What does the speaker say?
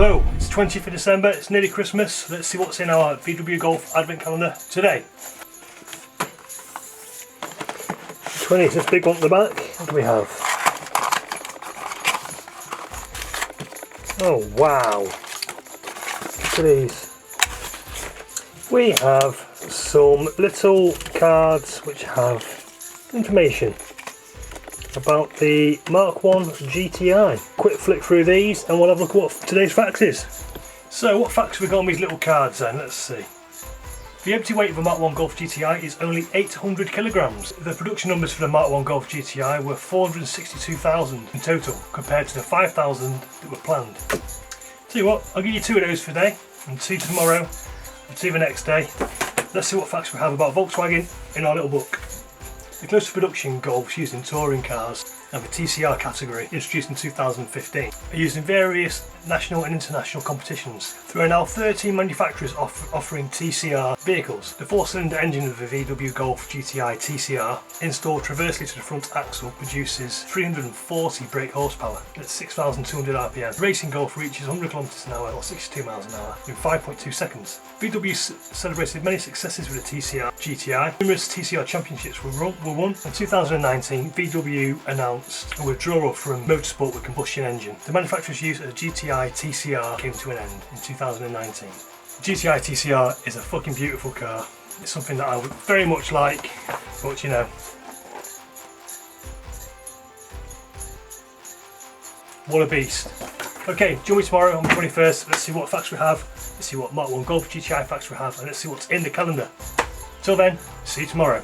Hello, it's 20th of December, it's nearly Christmas. Let's see what's in our VW Golf Advent Calendar today. 20 is this big one at the back. What do we have? Oh wow, look at these. We have some little cards which have information about the Mark 1 GTI. Quick flick through these and we'll have a look at what today's facts is. So what facts have we got on these little cards then? Let's see. The empty weight of a Mark 1 Golf GTI is only 800 kilograms. The production numbers for the Mark 1 Golf GTI were 462,000 in total compared to the 5,000 that were planned. Tell you what, I'll give you 2 of those for today and 2 tomorrow and 2 the next day. Let's see what facts we have about Volkswagen in our little book. The close production Golfs used in touring cars and the TCR category, introduced in 2015, are used in various national and international competitions. There are now 13 manufacturers offering TCR vehicles. The 4-cylinder engine of the VW Golf GTI TCR, installed transversely to the front axle, produces 340 brake horsepower at 6,200 RPM. The racing Golf reaches 100 km an hour or 62 miles an hour in 5.2 seconds. VW celebrated many successes with the TCR GTI. Numerous TCR championships were won. In 2019, VW announced a withdrawal from motorsport with combustion engine. The manufacturer's use of the GTI TCR came to an end in 2019. The GTI TCR is a fucking beautiful car. It's something that I would very much like, but you know, what a beast. Okay, join me tomorrow on the 21st. Let's see what facts we have. Let's see what Mark 1 Golf GTI facts we have, and let's see what's in the calendar. Till then, see you tomorrow.